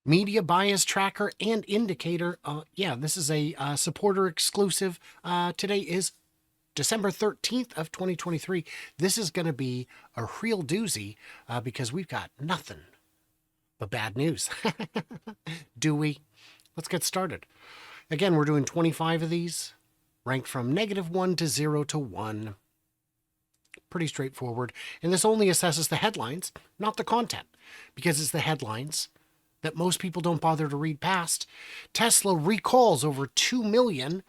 Media bias tracker and indicator. Yeah, this is a supporter exclusive. Today is December 13th of 2023. This is going to be a real doozy because we've got nothing but bad news. Do we? Let's get started. Again, we're doing 25 of these, ranked from -1 to 0 to 1. Pretty straightforward. And this only assesses the headlines, not the content, because it's the headlines that most people don't bother to read past. Tesla recalls over 2 million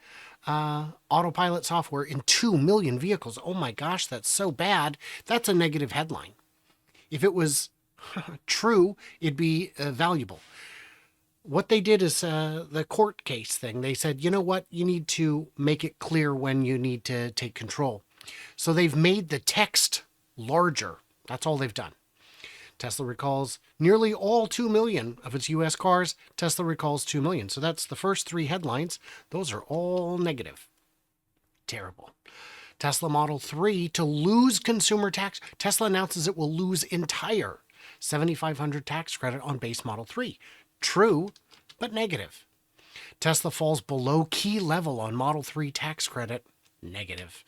autopilot software in 2 million vehicles. Oh my gosh, that's so bad. That's a negative headline. If it was true, it'd be valuable. What they did is the court case thing. They said, you know what? You need to make it clear when you need to take control. So they've made the text larger. That's all they've done. Tesla recalls nearly all 2 million of its U.S. cars. Tesla recalls 2 million. So that's the first three headlines. Those are all negative. Terrible. Tesla Model 3 to lose consumer tax. Tesla announces it will lose entire $7,500 tax credit on base Model 3. True, but negative. Tesla falls below key level on Model 3 tax credit. Negative.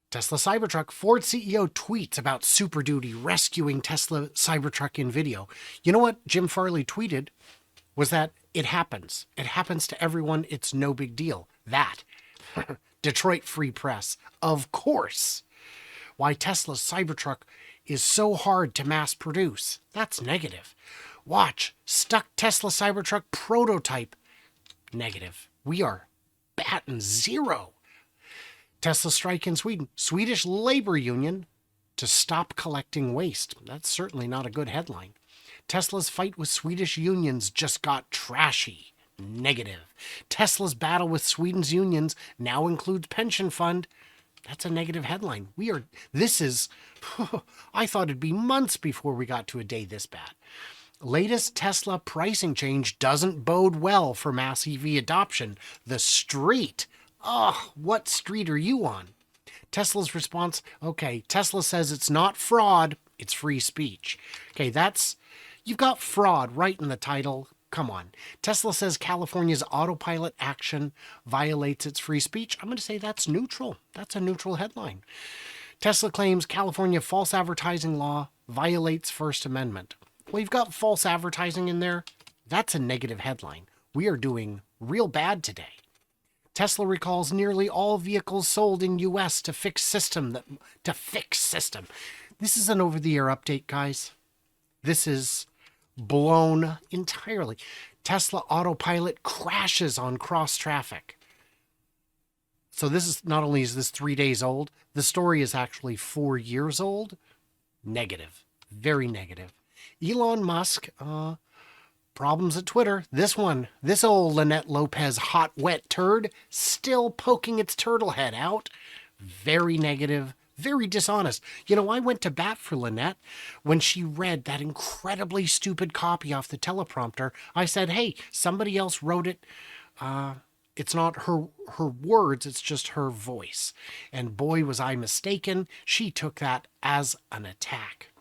Tesla Cybertruck. Ford CEO tweets about Super Duty rescuing Tesla Cybertruck in video. You know what Jim Farley tweeted was that it happens. It happens to everyone. It's no big deal. That. Detroit Free Press. Of course. Why Tesla's Cybertruck is so hard to mass produce. That's negative. Watch. Stuck Tesla Cybertruck prototype. Negative. We are batting zero. Tesla strike in Sweden. Swedish labor union to stop collecting waste. That's certainly not a good headline. Tesla's fight with Swedish unions just got trashy. Negative. Tesla's battle with Sweden's unions now includes pension fund. That's a negative headline. I thought it'd be months before we got to a day this bad. Latest Tesla pricing change doesn't bode well for mass EV adoption. The street. Oh, what street are you on? Tesla's response, okay, Tesla says it's not fraud, it's free speech. Okay, you've got fraud right in the title. Come on. Tesla says California's autopilot action violates its free speech. I'm going to say that's neutral. That's a neutral headline. Tesla claims California false advertising law violates First Amendment. Well, you've got false advertising in there. That's a negative headline. We are doing real bad today. Tesla recalls nearly all vehicles sold in U.S. to fix system. This is an over-the-air update, guys. This is blown entirely. Tesla autopilot crashes on cross traffic. So this is not only is this 3 days old, the story is actually 4 years old. Negative. Very negative. Elon Musk, problems at Twitter. This old Lynette Lopez hot wet turd, still poking its turtle head out. Very negative, very dishonest. You know, I went to bat for Lynette when she read that incredibly stupid copy off the teleprompter. I said, hey, somebody else wrote it. It's not her words, it's just her voice. And boy, was I mistaken. She took that as an attack.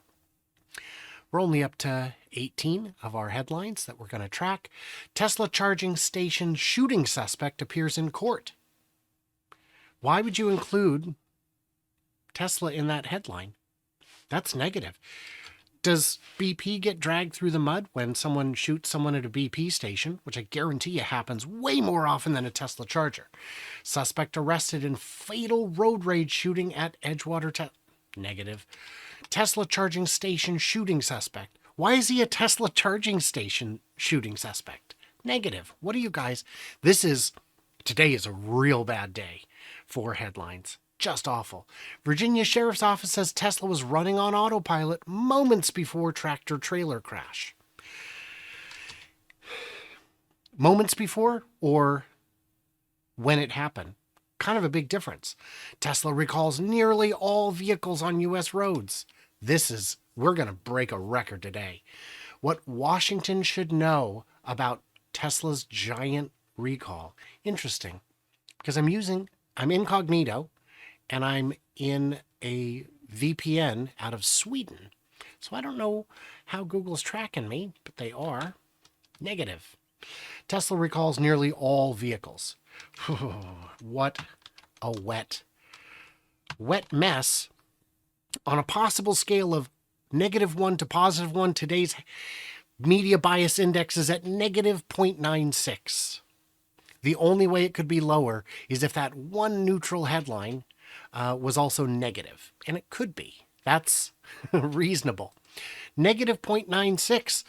We're only up to 18 of our headlines that we're going to track. Tesla charging station shooting suspect appears in court. Why would you include Tesla in that headline? That's negative. Does BP get dragged through the mud when someone shoots someone at a BP station, which I guarantee you happens way more often than a Tesla charger? Suspect arrested in fatal road rage shooting at Edgewater. Negative. Tesla charging station shooting suspect. Why is he a Tesla charging station shooting suspect? Negative. What are you guys? Today is a real bad day for headlines. Just awful. Virginia Sheriff's Office says Tesla was running on autopilot moments before tractor trailer crash. Moments before or when it happened? Kind of a big difference. Tesla recalls nearly all vehicles on U.S. roads. We're going to break a record today. What Washington should know about Tesla's giant recall. Interesting, because I'm incognito, and I'm in a VPN out of Sweden. So I don't know how Google's tracking me, but they are. Negative. Tesla recalls nearly all vehicles. What a wet mess. On a possible scale of -1 to +1, today's media bias index is at -0.96. The only way it could be lower is if that one neutral headline was also negative. And it could be. That's reasonable. -0.96.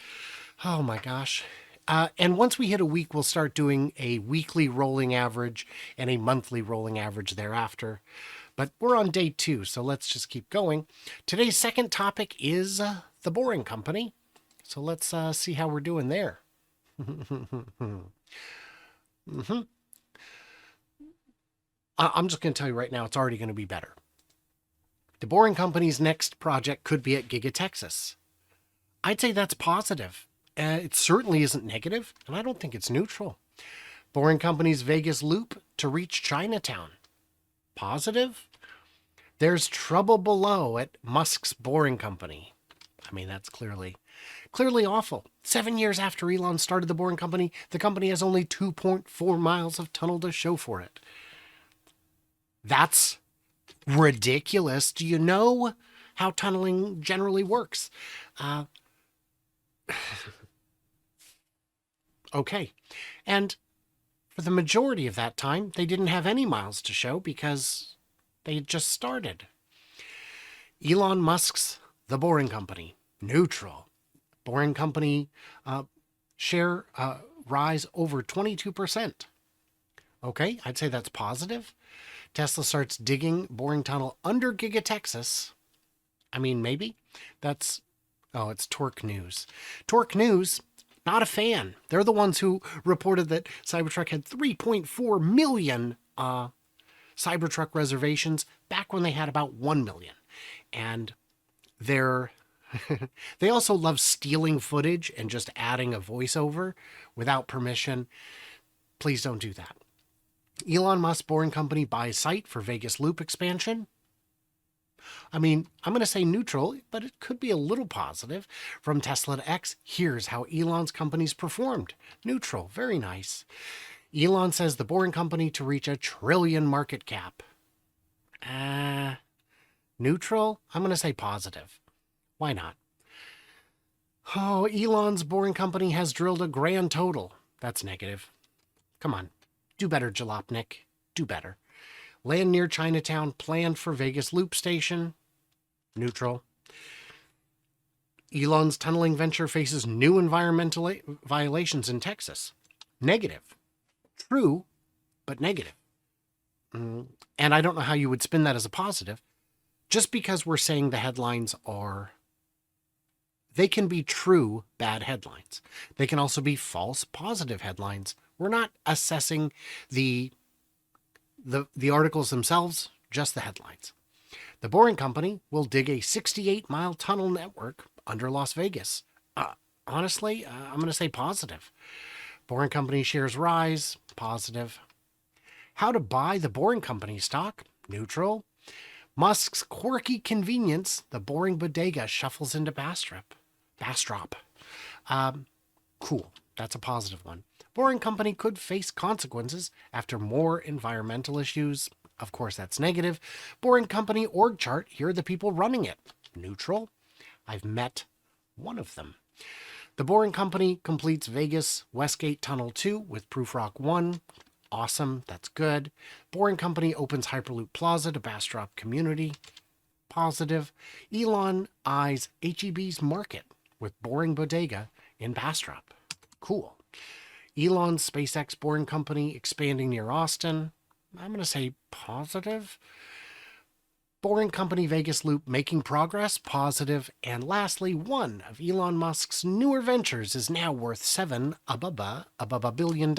Oh my gosh. And once we hit a week, we'll start doing a weekly rolling average and a monthly rolling average thereafter. But we're on day 2, so let's just keep going. Today's second topic is The Boring Company. So let's see how we're doing there. I'm just going to tell you right now, it's already going to be better. The Boring Company's next project could be at Giga Texas. I'd say that's positive. It certainly isn't negative, and I don't think it's neutral. Boring Company's Vegas loop to reach Chinatown. Positive. There's trouble below at Musk's Boring Company. I mean, that's clearly awful. 7 years after Elon started the Boring Company, the company has only 2.4 miles of tunnel to show for it. That's ridiculous. Do you know how tunneling generally works? Okay. And for the majority of that time, they didn't have any miles to show because they had just started. Elon Musk's The Boring Company, neutral. Boring Company share rise over 22%. Okay, I'd say that's positive. Tesla starts digging boring tunnel under Giga Texas. I mean, maybe. It's Torque News. Torque News, not a fan. They're the ones who reported that Cybertruck had 3.4 million Cybertruck reservations back when they had about 1 million. And they also love stealing footage and just adding a voiceover without permission. Please don't do that. Elon Musk Boring Company buys site for Vegas loop expansion. I mean, I'm going to say neutral, but it could be a little positive. From Tesla to X, here's how Elon's company's performed. Neutral, very nice. Elon says the Boring Company to reach $1 trillion market cap. Neutral? I'm going to say positive. Why not? Oh, Elon's Boring Company has drilled a grand total. That's negative. Come on. Do better, Jalopnik. Do better. Land near Chinatown, planned for Vegas loop station. Neutral. Elon's tunneling venture faces new environmental violations in Texas. Negative. True, but negative. And I don't know how you would spin that as a positive. Just because we're saying the headlines they can be true bad headlines. They can also be false positive headlines. We're not assessing the articles themselves, just the headlines. The Boring Company will dig a 68-mile tunnel network under Las Vegas. Honestly, I'm going to say positive. Boring Company shares rise, positive. How to buy the Boring Company stock, neutral. Musk's quirky convenience, the Boring Bodega shuffles into Bastrop. Cool, that's a positive one. Boring Company could face consequences after more environmental issues. Of course, that's negative. Boring Company org chart, here are the people running it. Neutral. I've met one of them. The Boring Company completes Vegas Westgate Tunnel 2 with Proofrock 1. Awesome, that's good. Boring Company opens Hyperloop Plaza to Bastrop community. Positive. Elon eyes HEB's market with Boring Bodega in Bastrop. Cool. Elon's SpaceX Boring Company expanding near Austin. I'm going to say positive. Boring Company Vegas Loop making progress, positive. And lastly, one of Elon Musk's newer ventures is now worth $7 billion,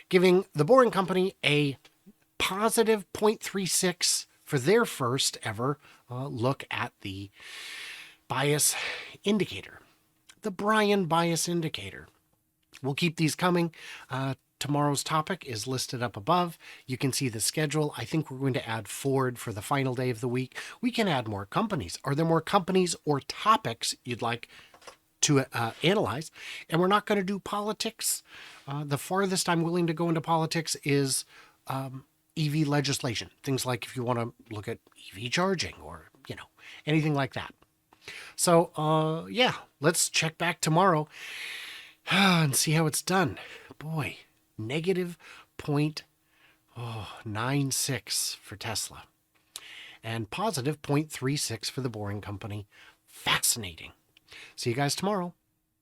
giving the Boring Company a positive 0.36 for their first ever look at the bias indicator, the Brian bias indicator. We'll keep these coming. tomorrow's topic is listed up above. You can see the schedule. I think we're going to add Ford for the final day of the week. We can add more companies. Are there more companies or topics you'd like to analyze? And we're not going to do politics. The farthest I'm willing to go into politics is EV legislation. Things like if you want to look at EV charging or, anything like that. So, yeah, let's check back tomorrow and see how it's done. Boy, negative 0.96 for Tesla and positive 0.36 for the Boring Company. Fascinating. See you guys tomorrow.